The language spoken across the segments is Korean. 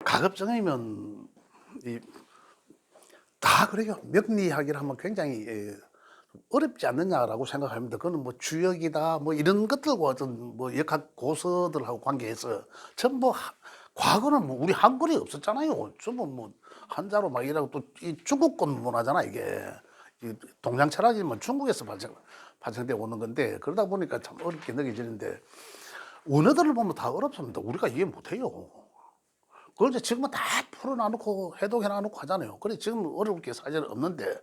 가급적이면 다 그래요. 명리학이라 하면 굉장히 어렵지 않느냐라고 생각합니다. 그거는 뭐 주역이다 뭐 이런 것들과 어떤 뭐 역학 고서들하고 관계해서 전부 과거는 뭐 우리 한글이 없었잖아요. 전부 뭐 한자로 막 이라고 또 이 중국권 문화잖아 이게. 이 동양 철학이면 중국에서 발생돼 오는 건데 그러다 보니까 참 어렵게 느껴지는데 언어들을 보면 다 어렵습니다. 우리가 이해 못해요. 그걸 이제 지금은 다 풀어놔놓고 해독해놔놓고 하잖아요. 그래 지금 어려울 게 사실 없는데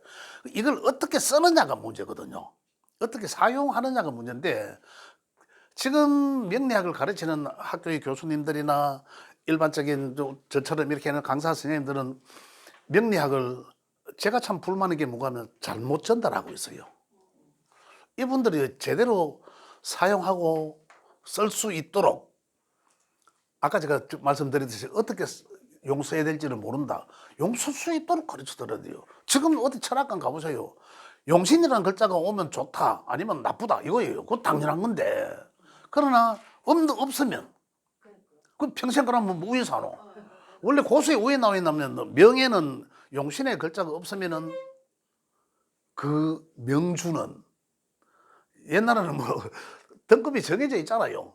이걸 어떻게 쓰느냐가 문제거든요. 어떻게 사용하느냐가 문제인데 지금 명리학을 가르치는 학교의 교수님들이나 일반적인 저처럼 이렇게 하는 강사 선생님들은 명리학을 제가 참 불만인 게 뭐냐면 잘못 전달하고 있어요. 이분들이 제대로 사용하고 쓸 수 있도록 아까 제가 말씀드렸듯이 어떻게 용서해야 될지를 모른다. 용서 수 있도록 가르쳐 드려야 돼요. 지금 어디 철학관 가보세요. 용신이라는 글자가 오면 좋다 아니면 나쁘다 이거예요. 그거 당연한 건데 그러나 없으면 그 평생 그러면 뭐 우에 사노. 원래 고수에 우에 나와 있냐면 명예는 용신의 글자가 없으면은 그 명주는 옛날에는 뭐 등급이 정해져 있잖아요.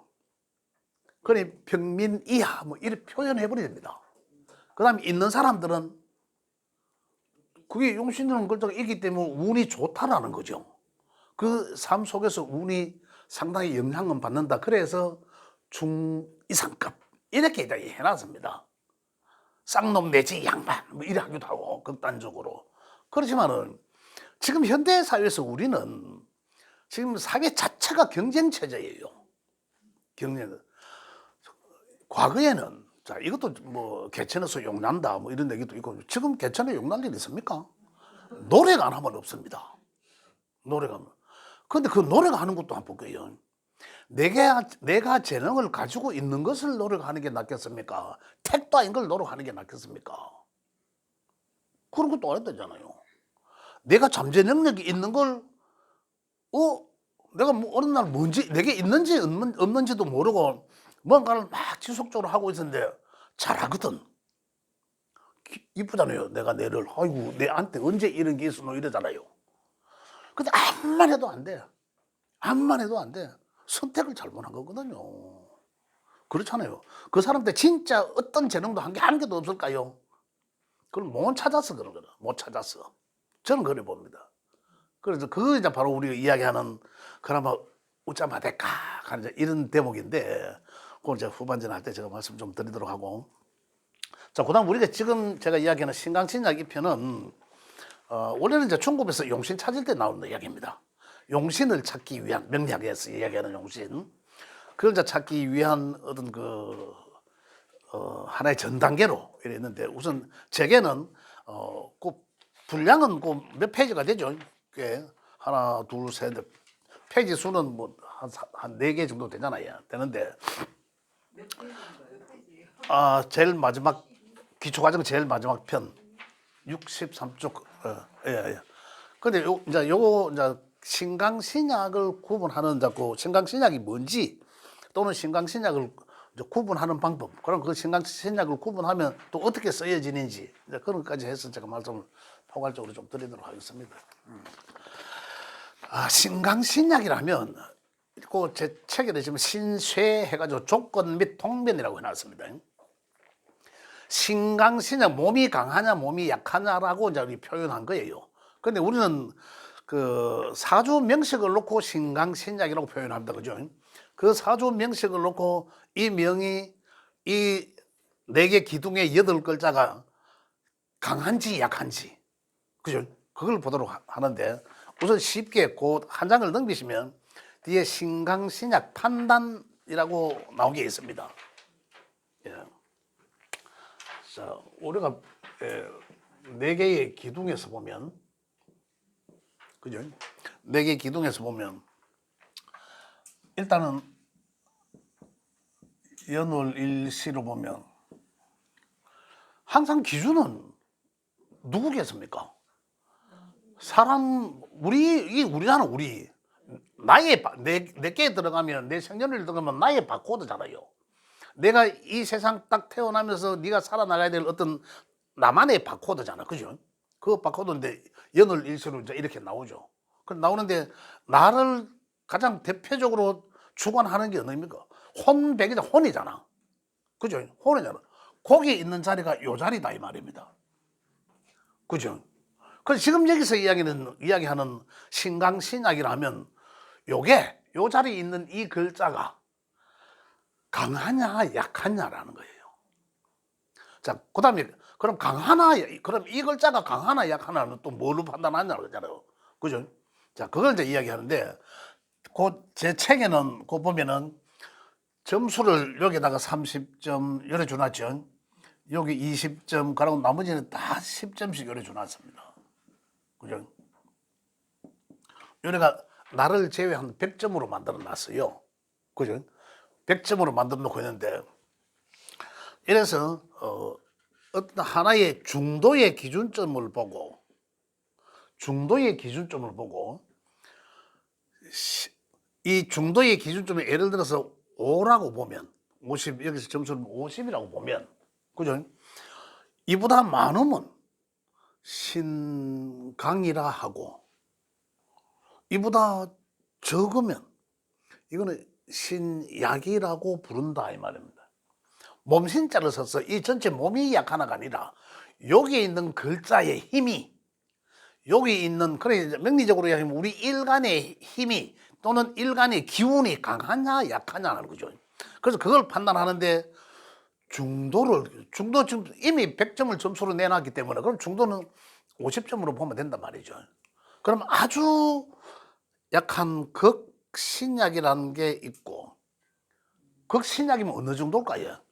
그래 평민 이하 뭐 이렇게 표현해 버려야 됩니다. 그다음에 있는 사람들은 그게 용신이라는 글자가 있기 때문에 운이 좋다라는 거죠. 그 삶 속에서 운이 상당히 영향은 받는다. 그래서 중 이상급 이렇게 해놨습니다. 쌍놈 내지 양반 뭐 이래 하기도 하고 극단적으로. 그렇지만은 지금 현대 사회에서 우리는 지금 사회 자체가 경쟁 체제예요. 경쟁. 과거에는 자 이것도 뭐 개천에서 욕난다 뭐 이런 얘기도 있고 지금 개천에 욕날 일 있습니까? 노래가 안 하면 없습니다. 노래가 하면. 근데 그 노래가 하는 것도 한번 볼게요. 내가 재능을 가지고 있는 것을 노력하는 게 낫겠습니까? 택도 아닌 걸 노력하는 게 낫겠습니까? 그런 것도 안 되잖아요. 내가 잠재 능력이 있는 걸, 내가 뭐 어느 날 뭔지, 내게 있는지 없는지도 모르고 뭔가를 막 지속적으로 하고 있었는데 잘하거든. 이쁘잖아요. 내가 내를, 아이고, 내한테 언제 이런 게 있어? 이러잖아요. 근데 암만 해도 안 돼. 암만 해도 안 돼. 선택을 잘못한 거거든요. 그렇잖아요. 그 사람한테 진짜 어떤 재능도 한 개도 없을까요? 그걸 못 찾았어, 그런 거는. 못 찾았어. 저는 그래 봅니다. 그래서 그거 이제 바로 우리가 이야기하는 그나마 웃자마대까 하는 이런 대목인데, 그걸 이제 후반전 할 때 제가 말씀 좀 드리도록 하고. 자, 그 다음 우리가 지금 제가 이야기하는 신강신약 2편은, 원래는 이제 중국에서 용신 찾을 때 나오는 이야기입니다. 용신을 찾기 위한, 명리학에서 이야기하는 용신. 그걸 이제 찾기 위한 어떤 하나의 전 단계로 이랬는데 우선 제게는 그 분량은 그 몇 페이지가 되죠. 꽤 하나, 둘, 셋, 페이지 수는 뭐 한 네 개 정도 되잖아요. 되는데 제일 마지막 기초과정 제일 마지막 편 63쪽 예, 예. 근데 이제 요거 이제 신강신약을 구분하는 자꾸 신강신약이 뭔지 또는 신강신약을 구분하는 방법 그럼 그 신강신약을 구분하면 또 어떻게 쓰여지는지 그런 것까지 해서 제가 말씀을 포괄적으로 좀 드리도록 하겠습니다. 신강신약이라면 그 제 책에 지금 신쇠 해가지고 조건 및 통변이라고 해놨습니다. 신강신약 몸이 강하냐 몸이 약하냐라고 이제 표현한 거예요. 근데 우리는 그 사주 명식을 놓고 신강신약이라고 표현합니다. 그죠? 그 사주 명식을 놓고 이 명이 이 네 개 기둥의 8글자가 강한지 약한지 그죠? 그걸 보도록 하는데 우선 쉽게 그 한 장을 넘기시면 뒤에 신강신약 판단이라고 나온 게 있습니다. 예. 자, 우리가 네 개의 기둥에서 보면 그죠? 네 개의 기둥에서 보면 일단은 연월일시로 보면 항상 기준은 누구겠습니까? 사람 우리잖아 나의 내 개에 들어가면 내 생년월일 들어가면 나의 바코드잖아요. 내가 이 세상 딱 태어나면서 네가 살아나가야 될 어떤 나만의 바코드잖아. 그죠? 그 바코드인데 연을 일시로 이제 이렇게 나오죠. 그 나오는데 나를 가장 대표적으로 주관하는 게 어디입니까? 혼백이자 혼이잖아. 그죠? 혼이잖아. 거기 있는 자리가 요 자리다 이 말입니다. 그죠? 그래서 지금 여기서 이야기하는 신강신약이라면 요게 요 자리에 있는 이 글자가 강하냐 약하냐라는 거예요. 자, 그다음에 그럼 그럼 이 글자가 강하나 약하나는 또 뭘로 판단하냐고 그러잖아요. 그죠? 자, 그걸 이제 이야기하는데 그 제 책에는 그 보면은 점수를 여기다가 30점 열어 주놨죠. 여기 20점 그리고 나머지는 다 10점씩 열어 주놨습니다. 그죠? 요래가 나를 제외한 100점으로 만들어 놨어요. 그죠? 100점으로 만들어 놓고 있는데 이래서 어떤 하나의 중도의 기준점을 보고 이 중도의 기준점이 예를 들어서 5라고 보면 50 여기서 점수는 50이라고 보면 그죠? 이보다 많으면 신강이라 하고 이보다 적으면 이거는 신약이라고 부른다 이 말입니다. 몸신자를 써서 이 전체 몸이 약하나가 아니라 여기 있는 글자의 힘이 여기 있는 그래 명리적으로 이야기하면 우리 일간의 힘이 또는 일간의 기운이 강하냐 약하냐는 거죠. 그래서 그걸 판단하는데 중도 지금 이미 100점을 점수로 내놨기 때문에 그럼 중도는 50점으로 보면 된단 말이죠. 그럼 아주 약한 극신약이라는 게 있고 극신약이면 어느 정도일까요?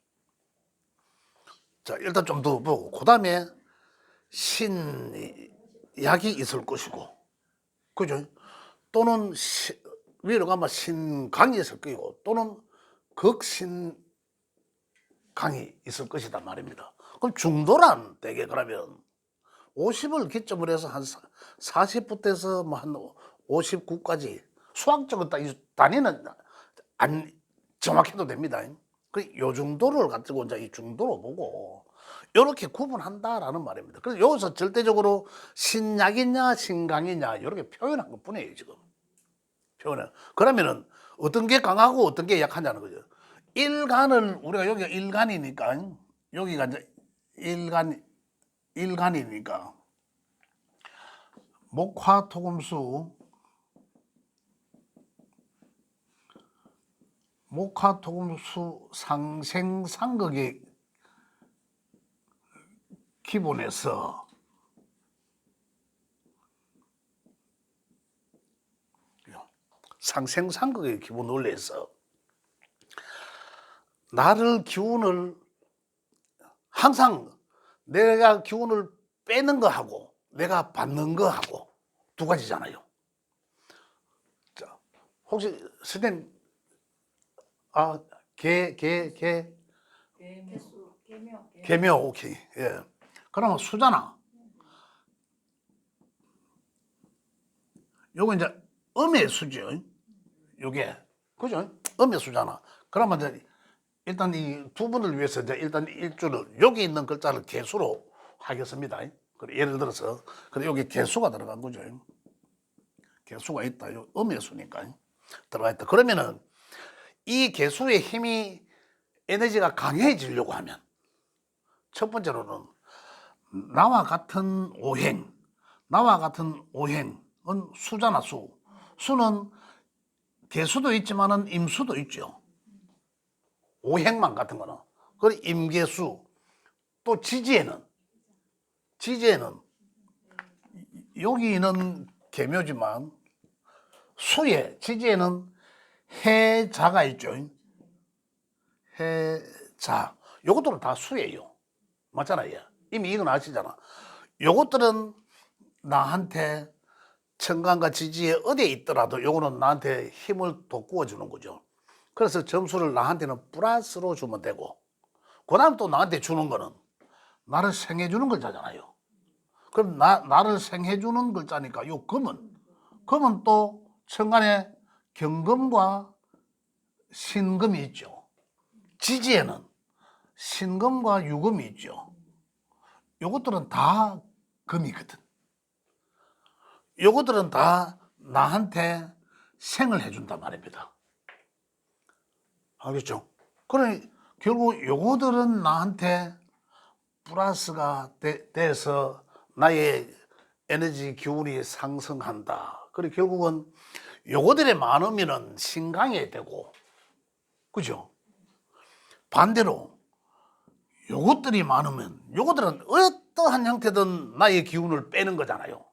자, 일단 좀 더 보고 그다음에 신약이 있을 것이고 그죠? 또는 위로 가면 신강이 있을 거고 또는 극신강이 있을 것이다 말입니다. 그럼 중도란 되게 그러면 50을 기점으로 해서 한 40부터 해서 뭐 한 59까지 수학적으로 딱 단위는 안 정확해도 됩니다. 요 정도를 가지고 이제 이 중도로 보고 이렇게 구분한다라는 말입니다. 그래서 여기서 절대적으로 신약이냐 신강이냐 이렇게 표현한 것 뿐이에요 지금. 표현은 그러면은 어떤 게 강하고 어떤 게 약하냐는 거죠. 일간을 우리가 여기가 일간이니까 여기가 이제 일간이니까 목화토금수 상생상극의 기본에서 상생상극의 기본 원리에서 나를 기운을 항상 내가 기운을 빼는 거하고 내가 받는 거하고 두 가지잖아요. 자, 혹시 선생님 개묘 오케이. 예. 그러면 수잖아. 요거 이제 음의 수죠. 요게 그죠? 음의 수잖아. 그러면 이제 일단 이 두 분을 위해서 이제 일단 일주를 여기 있는 글자를 개수로 하겠습니다. 예를 들어서 그래 여기 개수가 들어간 거죠. 개수가 있다. 요 음의 수니까 들어가 있다. 그러면은 이 개수의 힘이 에너지가 강해지려고 하면 첫 번째로는 나와 같은 오행은 수잖아 수. 수는 개수도 있지만은 임수도 있죠. 오행만 같은 거는. 그리고 임계수. 또 지지에는 여기는 계묘지만 지지에는 해자가 있죠. 해자. 요것들은 다 수예요. 맞잖아요. 이미 이건 아시잖아. 요것들은 나한테 천간과 지지에 어디에 있더라도 요거는 나한테 힘을 돋구어 주는 거죠. 그래서 점수를 나한테는 플러스로 주면 되고 그 다음 또 나한테 주는 거는 나를 생해주는 글자잖아요. 그럼 나를 생해주는 글자니까 요 금은 또 천간에 경금과 신금이 있죠. 지지에는 신금과 유금이 있죠. 요것들은 다 금이거든. 요것들은 다 나한테 생을 해준단 말입니다. 알겠죠? 그러니 결국 요거들은 나한테 플러스가 돼서 나의 에너지 기운이 상승한다. 그리고 결국은 요거들이 많으면은 신강이 되고, 그죠? 반대로 요것들이 많으면 요것들은 어떠한 형태든 나의 기운을 빼는 거잖아요.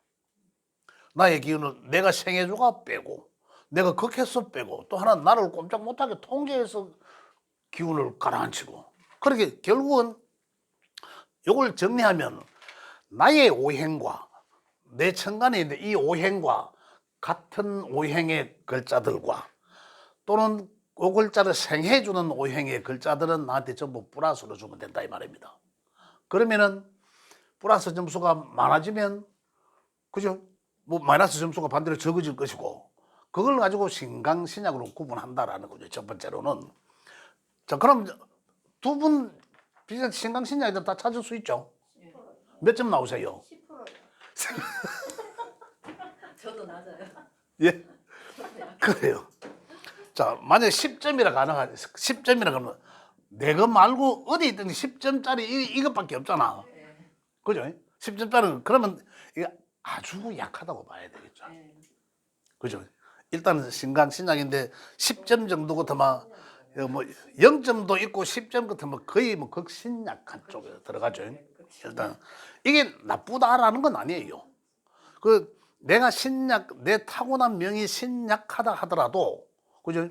나의 기운을 내가 생해주가 빼고, 내가 극해서 빼고, 또 하나 나를 꼼짝 못하게 통제해서 기운을 가라앉히고. 그렇게 결국은 요걸 정리하면 나의 오행과 내 천간에 있는 이 오행과 같은 오행의 글자들과 또는 그 글자를 생해주는 오행의 글자들은 나한테 전부 플러스로 주면 된다 이 말입니다. 그러면은 플러스 점수가 많아지면, 그죠? 뭐 마이너스 점수가 반대로 적어질 것이고, 그걸 가지고 신강신약으로 구분한다라는 거죠. 첫 번째로는. 자, 그럼 두 분 비슷한 신강신약들 다 찾을 수 있죠? 몇 점 나오세요? 10%요. 저도 낮아요. 예? 그래요. 자, 만약에 10점이라 가능하지. 10점이라 그러면 내가 말고 어디 있든 10점짜리 이것밖에 없잖아. 그죠? 10점짜리는 그러면 이게 아주 약하다고 봐야 되겠죠. 그죠? 일단은 신강신약인데 10점 정도 같으면 뭐 0점도 있고 10점 같으면 거의 뭐 극신약한 쪽에 들어가죠. 일단 이게 나쁘다라는 건 아니에요. 그 내가 신약, 내 타고난 명이 신약하다 하더라도, 그죠?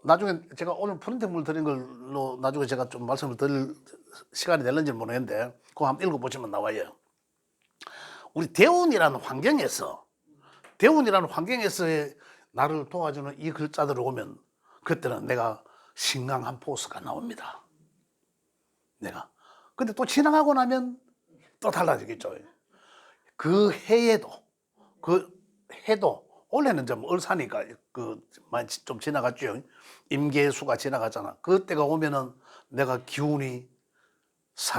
나중에 제가 오늘 프린트물 드린 걸로 나중에 제가 좀 말씀을 드릴 시간이 될는지 모르겠는데 그거 한번 읽어보시면 나와요. 우리 대운이라는 환경에서 나를 도와주는 이 글자들을 오면 그때는 내가 신강한 포스가 나옵니다. 내가. 근데 또 지나가고 나면 또 달라지겠죠. 그 해도 원래는 좀 얼사니까 많이 좀 지나갔죠. 임계수가 지나갔잖아. 그때가 오면은 내가 기운이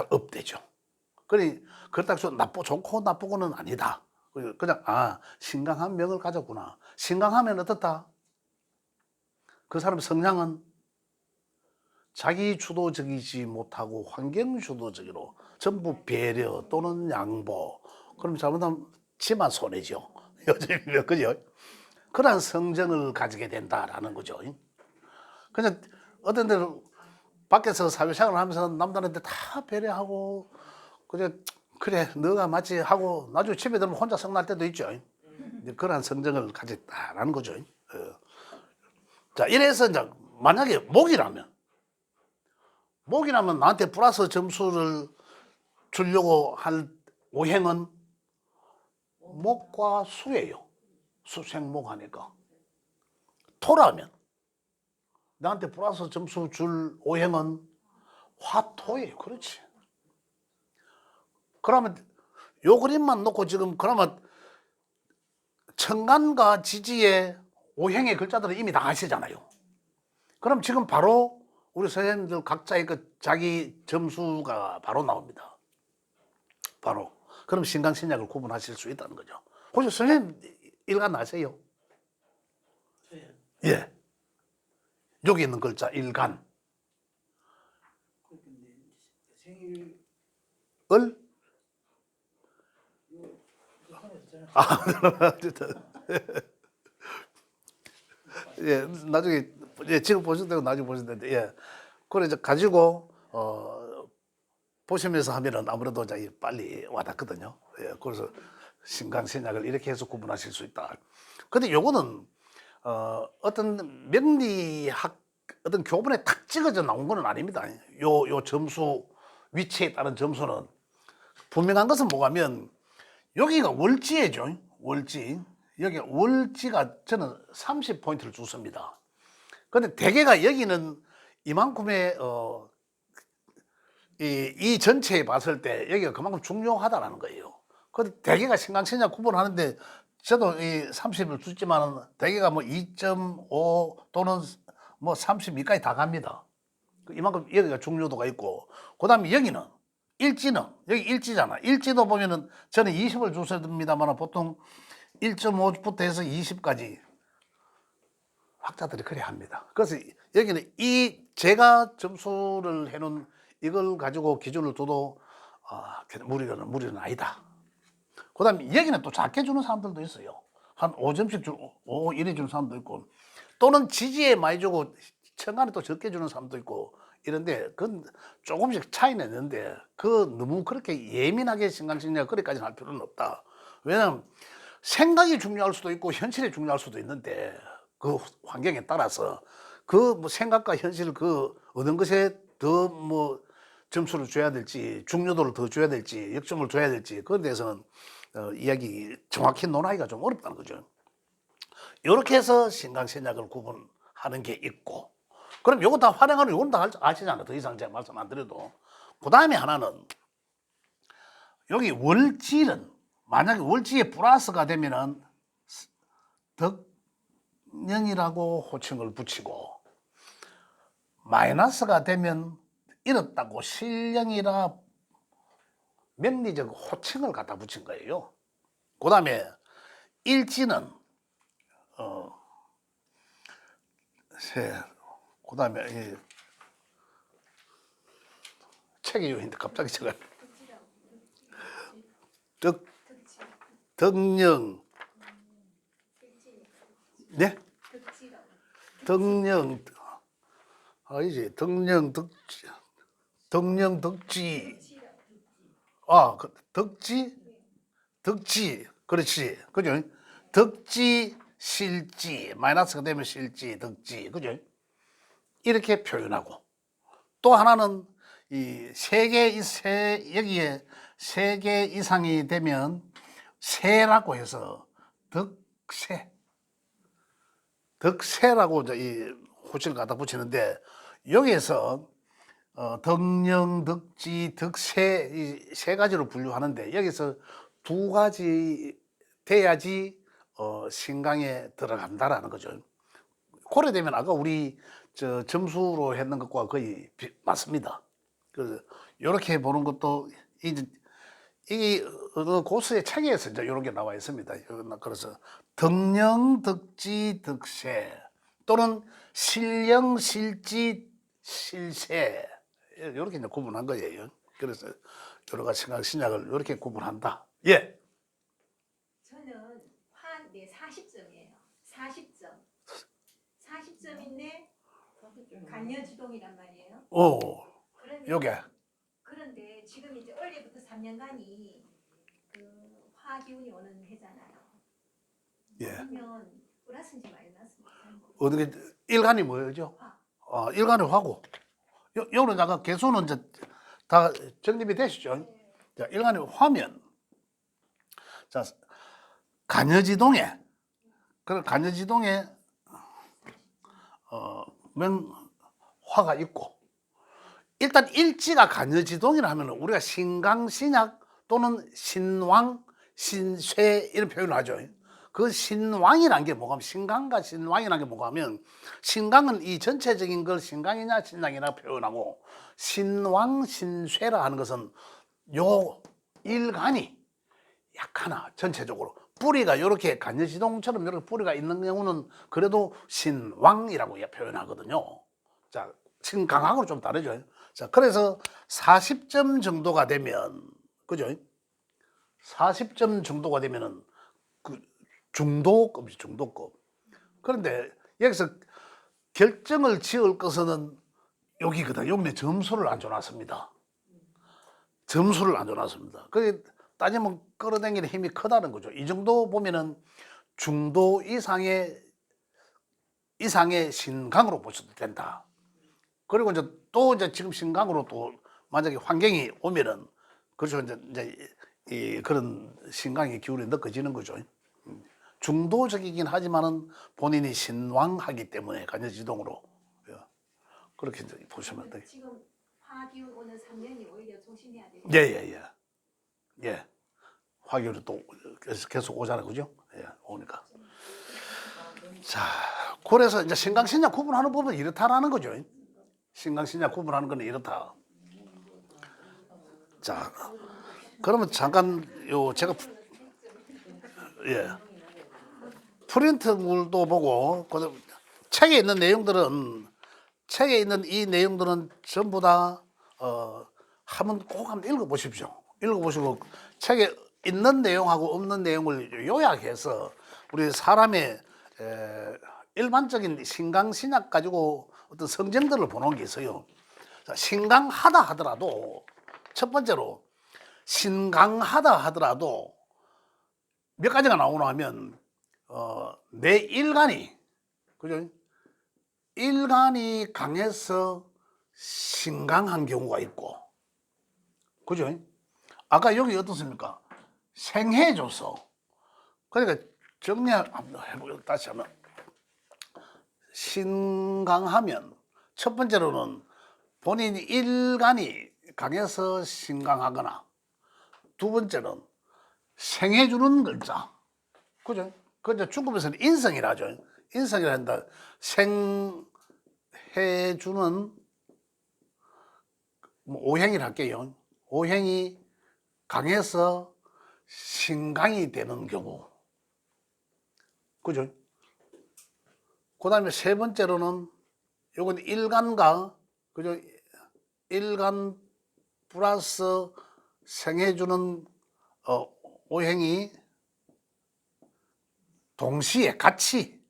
업되죠. 그렇다고 해서 좋고 나쁘고는 아니다. 그냥 신강한 명을 가졌구나. 신강하면 어떻다? 그 사람 성향은 자기 주도적이지 못하고 환경 주도적으로 전부 배려 또는 양보. 그럼 잘못하면 지만 손해죠. 요즘 그죠? 그런 성정을 가지게 된다라는 거죠. 그냥 어떤 데는 밖에서 사회생활을 하면서 남들한테 다 배려하고 그래 너가 맞지 하고 나중에 집에 들면 혼자 성날 때도 있죠. 그러한 성정을 가졌다라는 거죠. 자, 이래서 이제 만약에 목이라면 나한테 플러스 점수를 주려고 할 오행은 목과 수예요. 수생목 하니까. 토라면 나한테 플러스 점수 줄 오행은 화토예요. 그렇지. 그러면 요 그림만 놓고 지금 그러면 천간과 지지의 오행의 글자들은 이미 다 아시잖아요. 그럼 지금 바로 우리 선생님들 각자의 그 자기 점수가 바로 나옵니다. 바로. 그럼 신강신약을 구분하실 수 있다는 거죠. 혹시 선생님 일간 아세요? 예. 여기 있는 글자 일간. 생일 을? 예, 나중에 지금 보셔도 되고 나중에 보셔도 되는데 예. 그래서 가지고 보시면서 하면은 아무래도 이제 빨리 와닿거든요. 예, 그래서 신강신약을 이렇게 해서 구분하실 수 있다. 근데 요거는 어떤 명리학 어떤 교본에 탁 찍어져 나온 건 아닙니다. 요 점수 위치에 따른 점수는 분명한 것은 뭐냐면 여기가 월지예죠. 월지. 여기 월지가 저는 30포인트를 주습니다. 근데 대개가 여기는 이만큼의 이 전체에 봤을 때 여기가 그만큼 중요하다라는 거예요. 근데 대개가 신강신약 구분하는데 저도 이 30을 주지만은 대개가 뭐 2.5 또는 뭐 32까지 다 갑니다. 이만큼 여기가 중요도가 있고, 그다음에 여기는 일지는 여기 일지잖아. 일지도 보면은 저는 20을 주셔야 됩니다만 보통 1.5부터 해서 20까지 학자들이 그래야 합니다. 그래서 여기는 이 제가 점수를 해놓은 이걸 가지고 기준을 둬도 무리는 아니다. 그다음에 여기는 또 작게 주는 사람들도 있어요. 한 5점씩 이래 주는 사람도 있고, 또는 지지에 많이 주고 천간에 또 적게 주는 사람도 있고 이런데, 그건 조금씩 차이는 있는데 그 너무 그렇게 예민하게 신강신약 그렇게까지는 할 필요는 없다. 왜냐하면 생각이 중요할 수도 있고 현실이 중요할 수도 있는데, 그 환경에 따라서 그 뭐 생각과 현실 그 어떤 것에 더 뭐 점수를 줘야 될지, 중요도를 더 줘야 될지, 역점을 줘야 될지, 그런 데서는 이야기 정확히 논하기가 좀 어렵다는 거죠. 이렇게 해서 신강신약을 구분하는 게 있고, 그럼 요거 다 활용하는 요건 다 아시잖아요. 더 이상 제가 말씀 안 드려도. 그 다음에 하나는 여기 월질은 만약에 월지에 플러스가 되면은 덕령이라고 호칭을 붙이고, 마이너스가 되면 잃었다고 실령이라 명리적 호칭을 갖다 붙인 거예요. 그 다음에 일지는 그 다음에 책이 요인데 갑자기 제가 덕령, 네? 덕령, 아니지, 덕령 덕지, 덕지, 그렇지, 그죠? 덕지, 실지, 마이너스가 되면 실지, 덕지, 그죠? 이렇게 표현하고, 또 하나는 이 여기에 3개 이상이 되면 세라고 해서 덕세라고 이제 이 호칭을 갖다 붙이는데, 여기에서 덕령, 덕지, 덕세 이 3가지로 분류하는데, 여기서 2가지 돼야지 신강에 들어간다라는 거죠. 그래 되면 아까 우리 점수로 했는 것과 거의 맞습니다. 그래서 이렇게 보는 것도 이 고수의 책에서 이제 이런 게 나와 있습니다. 그래서 덕령, 덕지, 덕세, 또는 실령, 실지, 실세, 이렇게 이제 구분한 거예요. 그래서 여러 가지 신약을 이렇게 구분한다. 예. 저는 네 40점이에요. 40점. 40점인데 간여지동이란 말이에요. 요게. 그런데 지금 이제 원래부터 3년간이 그 화기운이 오는 해잖아요. 예. 그러면 플러스인지 마이너스인지 어떻게 일간이 뭐죠? 일간이 화고. 요는 약간 개수는 이제 다 정립이 되시죠? 자, 일간이 화면. 자, 간여지동에 화가 있고, 일단 일지가 간여지동이라 하면 우리가 신강신약 또는 신왕, 신쇠 이런 표현을 하죠. 그 신왕이란 게 뭐가 하면, 신강과 신왕이란 게 뭐가 하면, 신강은 이 전체적인 걸 신강이냐 신왕이냐 표현하고, 신왕, 신쇠라 하는 것은 요 일간이 약하나 전체적으로 뿌리가 이렇게 간여지동처럼 이렇게 뿌리가 있는 경우는 그래도 신왕이라고 표현하거든요. 자, 신강하고는 좀 다르죠. 자, 그래서 40점 정도가 되면, 그죠? 40점 정도가 되면은 그 중도급이죠, 중도급. 그런데 여기서 결정을 지을 것은 여기거든. 여기는 점수를 안 줘놨습니다. 점수를 안 줘놨습니다. 그게 따지면 끌어당기는 힘이 크다는 거죠. 이 정도 보면은 중도 이상의 신강으로 보셔도 된다. 그리고 이제 또 이제 지금 신강으로 또 만약에 환경이 오면은, 그렇죠, 이제 그런 신강의 기운이 느껴지는 거죠. 중도적이긴 하지만은 본인이 신왕하기 때문에 간여지동으로 그렇게 이제 보시면 돼요. 지금 화기운 오는 3년이 오히려 조심해야 돼요. 예. 화기운이 또 계속 오잖아요, 그죠? 예, 오니까. 자, 그래서 이제 신강신약 구분하는 법은 이렇다라는 거죠. 신강 신약 구분하는 건 이렇다. 자, 그러면 잠깐 요 제가 예 프린트물도 보고 그 책에 있는 내용들은 책에 있는 이 내용들은 전부 다 한번 꼭 한번 읽어보십시오. 읽어보시고 책에 있는 내용하고 없는 내용을 요약해서 우리 사람의 일반적인 신강 신약 가지고 어떤 성정들을 보는 게 있어요. 자, 신강하다 하더라도 첫 번째로 신강하다 하더라도 몇 가지가 나오나 하면 내 일간이 그죠? 일간이 강해서 신강한 경우가 있고 그죠? 아까 여기 어떻습니까? 생해줘서 그러니까 정리 한번 해보고 다시 하면 신강하면 첫 번째로는 본인 일간이 강해서 신강하거나 두 번째는 생해주는 글자 그죠? 그죠? 중국에서는 인성이라 하죠. 인성이라 한다. 생해주는 뭐 오행이라 할게요. 오행이 강해서 신강이 되는 경우. 그죠? 그 다음에 세 번째로는 요건 일간과, 그죠? 일간 플러스 생해주는 오행이 동시에 같이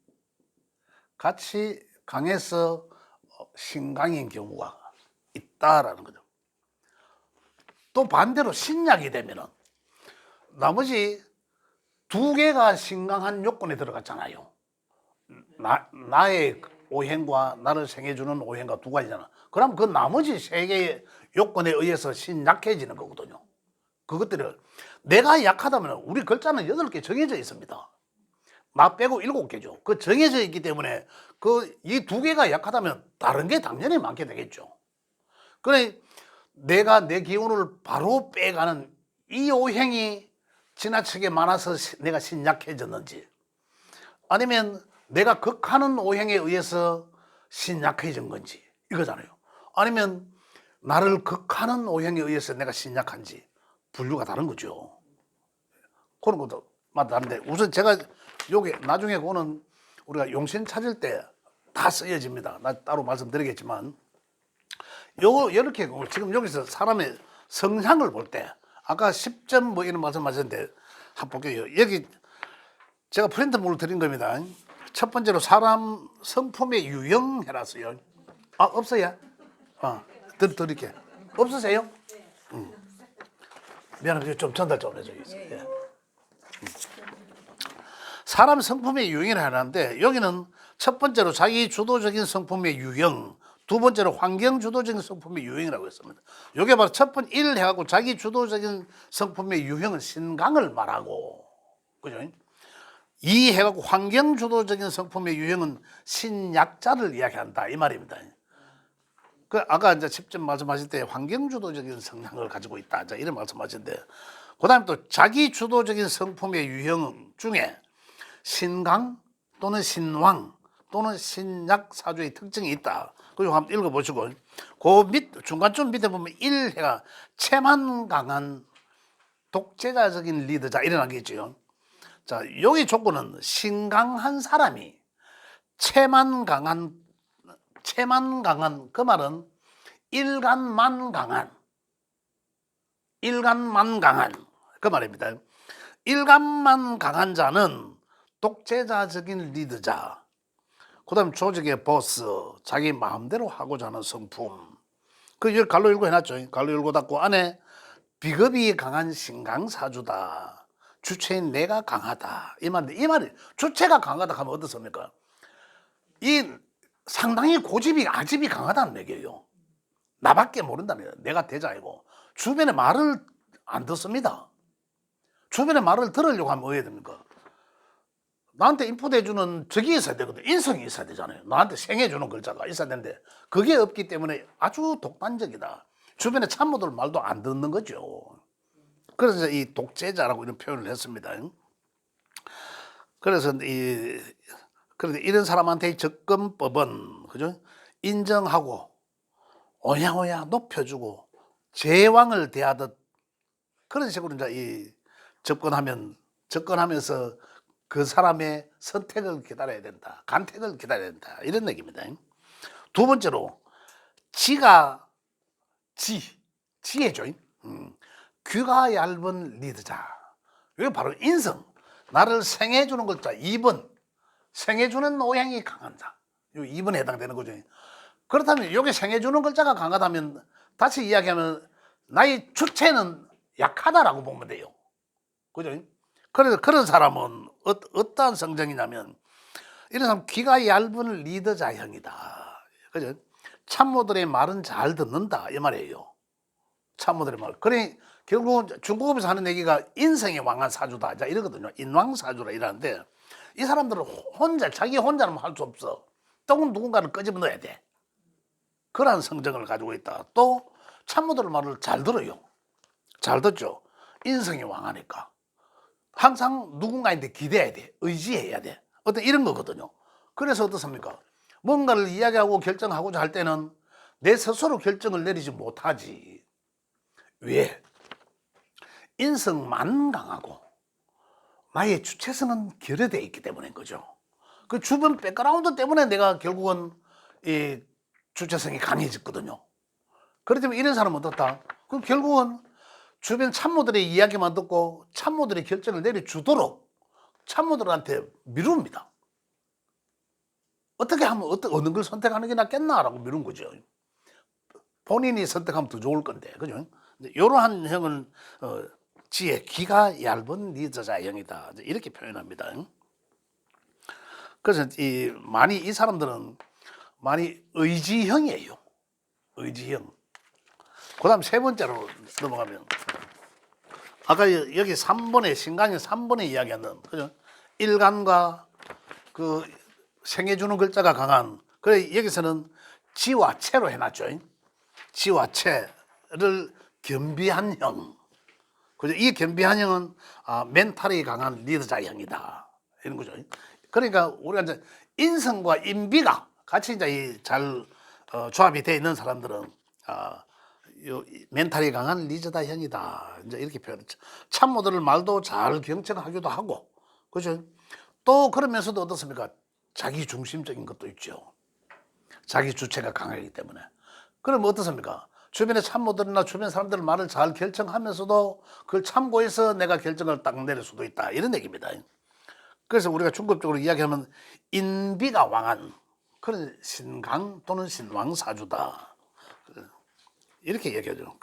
강해서 신강인 경우가 있다라는 거죠. 또 반대로 신약이 되면은 나머지 두 개가 신강한 요건에 들어갔잖아요. 나의 오행과 나를 생해주는 오행과 두 가지잖아. 그럼 그 나머지 세 개의 요건에 의해서 신약해지는 거거든요. 그것들을 내가 약하다면 우리 글자는 8개 정해져 있습니다. 나 빼고 7개죠. 그 정해져 있기 때문에 그 이 두 개가 약하다면 다른 게 당연히 많게 되겠죠. 그래 내가 내 기운을 바로 빼가는 이 오행이 지나치게 많아서 내가 신약해졌는지 아니면 내가 극하는 오행에 의해서 신약해진 건지 이거잖아요. 아니면 나를 극하는 오행에 의해서 내가 신약한지 분류가 다른 거죠. 그런 것도 다른데 우선 제가 요게 나중에 그거는 우리가 용신 찾을 때 다 쓰여집니다. 나 따로 말씀드리겠지만 요거 이렇게 지금 여기서 사람의 성향을 볼 때 아까 10점 뭐 이런 말씀하셨는데 한번 볼게요. 여기 제가 프린트물을 드린 겁니다. 첫 번째로 사람 성품의 유형 해놨어요. 아 없어요? 드릴게. 없으세요? 미안합니다. 좀 전달 좀 해줘요. 예. 사람 성품의 유형을 해놨는데 여기는 첫 번째로 자기 주도적인 성품의 유형, 두 번째로 환경 주도적인 성품의 유형이라고 했습니다. 이게 바로 첫 번째 1 해갖고 자기 주도적인 성품의 유형은 신강을 말하고, 그죠? 2 해갖고 환경 주도적인 성품의 유형은 신약자를 이야기한다 이 말입니다. 그 아까 이제 10점 말씀하실 때 환경 주도적인 성향을 가지고 있다 이런 말씀하셨는데, 그다음에 또 자기 주도적인 성품의 유형 중에 신강 또는 신왕 또는 신약 사주의 특징이 있다. 그리고 한번 읽어보시고 그 중간쯤 밑에 보면 1해가 체만 강한 독재자적인 리더자 이런 게 있죠. 자, 여기 조건은 신강한 사람이 체만 강한 그 말은 일간만 강한 그 말입니다. 일간만 강한 자는 독재자적인 리더자, 그 다음 조직의 보스, 자기 마음대로 하고자 하는 성품. 그 여기 갈로 열고 해놨죠. 갈로 열고 닫고 안에 비겁이 강한 신강사주다. 주체인 내가 강하다. 이 말인데 이 말이 주체가 강하다 하면 어떻습니까? 이 상당히 고집이 아집이 강하다는 얘기예요. 나밖에 모른다면 내가 대자이고 주변의 말을 안 듣습니다. 주변의 말을 들으려고 하면 어떻게 됩니까? 나한테 인풋해주는 적이 있어야 되거든. 인성이 있어야 되잖아요. 나한테 생해주는 글자가 있어야 되는데 그게 없기 때문에 아주 독단적이다. 주변의 참모들 말도 안 듣는 거죠. 그래서 이 독재자라고 이런 표현을 했습니다. 그래서 그런데 이런 사람한테의 접근법은 그죠? 인정하고 오야오야 높여주고 제왕을 대하듯 그런 식으로 이제 접근하면서 그 사람의 선택을 기다려야 된다. 간택을 기다려야 된다. 이런 얘기입니다. 두 번째로 지혜죠. 귀가 얇은 리더자. 이게 바로 인성. 나를 생해주는 글자 2번. 생해주는 노양이 강한다. 이 2번에 해당되는 거죠. 그렇다면 이게 생해주는 글자가 강하다면 다시 이야기하면 나의 주체는 약하다라고 보면 돼요. 그죠? 그래서 그런 사람은 어떠한 성정이냐면 이런 사람 귀가 얇은 리더자형이다. 그죠? 참모들의 말은 잘 듣는다 이 말이에요. 참모들의 말. 그러니 결국은 중국어에서 하는 얘기가 인성이 왕한 사주다. 자 이러거든요. 인왕사주라 이러는데 이 사람들은 자기 혼자는 할 수 없어. 또 누군가를 끄집어 넣어야 돼. 그러한 성정을 가지고 있다. 또 참모들 말을 잘 들어요. 잘 듣죠. 인성이 왕하니까. 항상 누군가한테 기대해야 돼. 의지해야 돼. 어떤 이런 거거든요. 그래서 어떻습니까? 뭔가를 이야기하고 결정하고자 할 때는 내 스스로 결정을 내리지 못하지. 왜? 인성만 강하고 나의 주체성은 결여되어 있기 때문인 거죠. 그 주변 백그라운드 때문에 내가 결국은 이 주체성이 강해졌거든요. 그렇다면 이런 사람은 어떻다? 그럼 결국은 주변 참모들의 이야기만 듣고 참모들의 결정을 내려주도록 참모들한테 미룹니다. 어떻게 하면 어느 걸 선택하는 게 낫겠나라고 미룬 거죠. 본인이 선택하면 더 좋을 건데, 그죠? 이러한 형은 지혜, 귀가 얇은 리더자형이다. 이렇게 표현합니다. 그래서 이 사람들은 많이 의지형이에요. 의지형. 그다음 세 번째로 넘어가면 아까 여기 3번에 신강의 3번에 이야기하는 그죠? 일간과 그 생해주는 글자가 강한 그래 여기서는 지와 체로 해놨죠. 지와 체를 겸비한 형. 그죠? 이 겸비한 형은 멘탈이 강한 리더자형이다. 이런 거죠. 그러니까 우리가 이제 인성과 인비가 같이 이제 잘 조합이 되어 있는 사람들은 멘탈이 강한 리더자형이다. 이제 이렇게 표현했죠. 참모들 말도 잘 경청하기도 하고, 그죠? 또 그러면서도 어떻습니까? 자기 중심적인 것도 있죠. 자기 주체가 강하기 때문에. 그럼 어떻습니까? 주변의 참모들이나 주변 사람들 말을 잘 결정하면서도 그걸 참고해서 내가 결정을 딱 내릴 수도 있다. 이런 얘기입니다. 그래서 우리가 중급적으로 이야기하면 인비가 왕한 그런 신강 또는 신왕사주다. 이렇게 얘기하죠.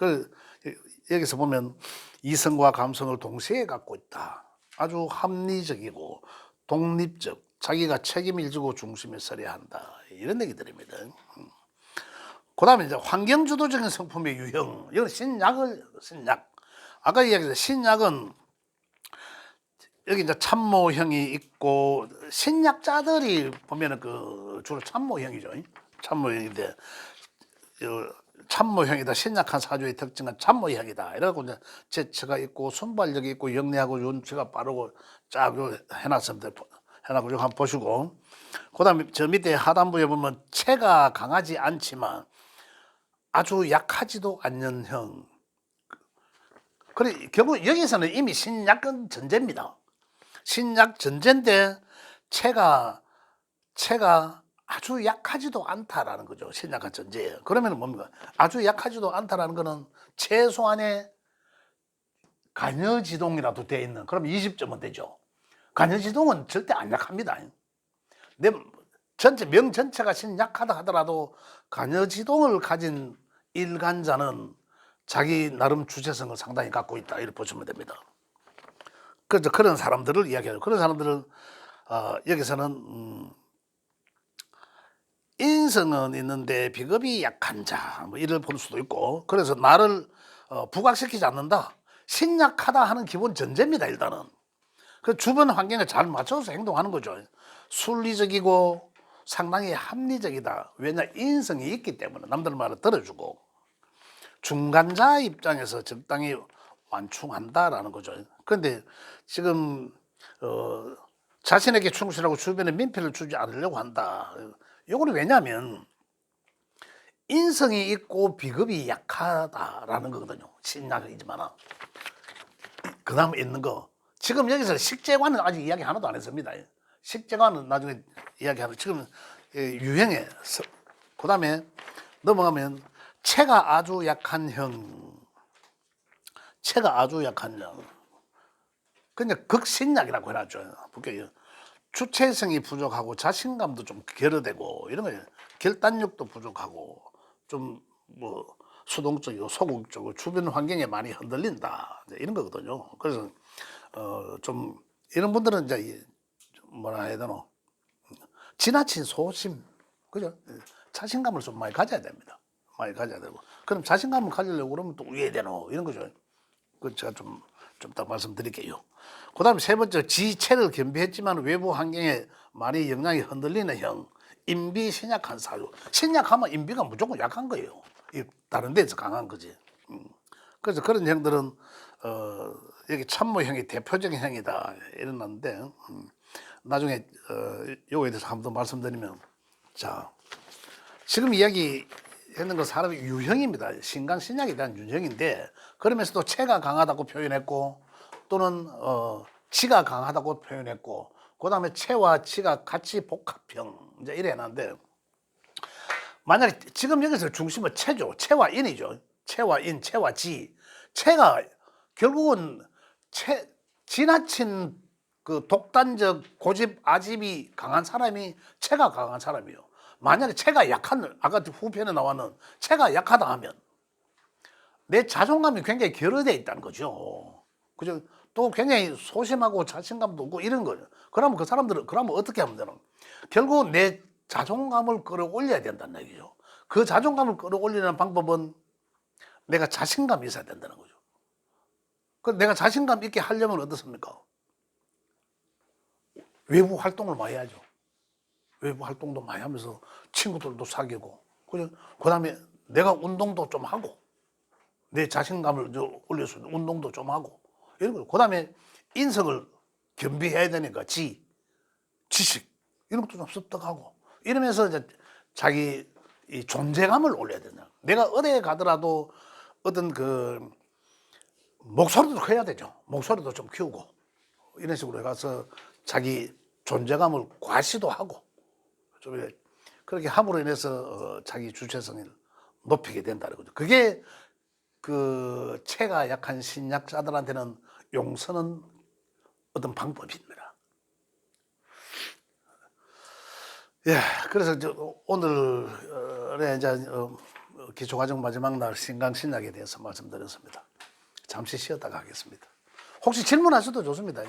여기서 보면 이성과 감성을 동시에 갖고 있다. 아주 합리적이고 독립적, 자기가 책임을 지고 중심에 서야 한다. 이런 얘기들입니다. 그 다음에 이제 환경주도적인 성품의 유형. 이건 신약. 아까 이야기했던 신약은 여기 이제 참모형이 있고 신약자들이 보면은 주로 참모형이죠. 참모형인데 참모형이다. 신약한 사주의 특징은 참모형이다. 이래갖고 이제 재치가 있고 순발력이 있고 영리하고 눈치가 빠르고 쫙 해놨습니다. 해놨고 이거 한번 보시고 그다음에 저 밑에 하단부에 보면 체가 강하지 않지만 아주 약하지도 않는 형. 그래 결국 여기서는 이미 신약은 전제입니다. 신약 전제인데 체가 아주 약하지도 않다라는 거죠. 신약한 전제예요. 그러면 뭡니까? 아주 약하지도 않다라는 거는 최소한의 간여지동이라도 돼 있는 그럼 20점은 되죠. 간여지동은 절대 안 약합니다. 내 명 전체가 신약하다 하더라도 간여지동을 가진 일간자는 자기 나름 주체성을 상당히 갖고 있다 이렇게 보시면 됩니다. 그래서 그런 사람들을 이야기해요. 그런 사람들은 여기서는 인성은 있는데 비겁이 약한 자, 뭐 이를 볼 수도 있고, 그래서 나를 부각시키지 않는다. 신약하다 하는 기본 전제입니다. 일단은 그 주변 환경에 잘 맞춰서 행동하는 거죠. 순리적이고 상당히 합리적이다. 왜냐 인성이 있기 때문에 남들 말을 들어주고 중간자 입장에서 적당히 완충한다라는 거죠. 그런데 지금 자신에게 충실하고 주변에 민폐를 주지 않으려고 한다. 이거는 왜냐하면 인성이 있고 비겁이 약하다라는 거거든요. 신약이지만 그 다음에 있는 거 지금 여기서 식재관은 아직 이야기 하나도 안 했습니다. 식재관은 나중에 이야기하고 지금 유형에 그 다음에 넘어가면 체가 아주 약한 형, 체가 아주 약한 형, 그냥 극신약이라고 해놨죠. 볼게요. 주체성이 부족하고 자신감도 좀 결여되고 이런 거예요. 결단력도 부족하고 좀 뭐 수동적이고 소극적이고 주변 환경에 많이 흔들린다 이런 거거든요. 그래서 좀 이런 분들은 이제 뭐라 해야 되노, 지나친 소심, 그죠? 자신감을 좀 많이 가져야 됩니다. 많이 가져야 되고 그럼 자신감을 가지려고 그러면 또 위에 되노 이런 거죠. 그 제가 좀 딱 말씀드릴게요. 그다음에 세 번째, 지체를 겸비했지만 외부 환경에 많이 영향이 흔들리는 형, 인비 신약한 사유. 신약하면 인비가 무조건 약한 거예요. 다른 데서 강한 거지. 그래서 그런 형들은 여기 참모형이 대표적인 형이다 이러는데 나중에 요거에 대해서 한 번 더 말씀드리면, 자 지금 이야기했는 건 사람의 유형입니다. 신강 신약에 대한 유형인데 그러면서도 체가 강하다고 표현했고 또는 치가 강하다고 표현했고 그다음에 체와 치가 같이 복합형 이제 이래 놨는데, 만약에 지금 여기서 중심은 체죠. 체와 인이죠. 체와 인, 체와 지. 체가 결국은 지나친 그 독단적 고집 아집이 강한 사람이 체가 강한 사람이에요. 만약에 체가 약한, 아까 후편에 나왔는 체가 약하다 하면 내 자존감이 굉장히 결여되어 있다는 거죠. 그죠? 또 굉장히 소심하고 자신감도 없고 이런 거예요. 그러면 그 사람들은 그러면 어떻게 하면 되나? 결국 내 자존감을 끌어올려야 된다는 얘기죠. 그 자존감을 끌어올리는 방법은 내가 자신감이 있어야 된다는 거죠. 그 내가 자신감 있게 하려면 어떻습니까? 외부 활동을 많이 해야죠. 외부 활동도 많이 하면서 친구들도 사귀고, 그죠? 그 다음에 내가 운동도 좀 하고, 내 자신감을 올릴 수 있는 운동도 좀 하고, 이런 거예요. 그 다음에 인성을 겸비해야 되니까 지식, 이런 것도 좀 습득하고, 이러면서 이제 자기 이 존재감을 올려야 된다. 내가 어디에 가더라도 어떤 그 목소리도 커야 되죠. 목소리도 좀 키우고, 이런 식으로 해가서 자기 존재감을 과시도 하고, 좀 이렇게 그렇게 함으로 인해서 자기 주체성을 높이게 된다는 거죠. 그게 그 체가 약한 신약자들한테는 용서는 어떤 방법입니다. 예, 그래서 오늘의 이제 기초과정 마지막 날 신강신약에 대해서 말씀드렸습니다. 잠시 쉬었다가 하겠습니다. 혹시 질문하셔도 좋습니다.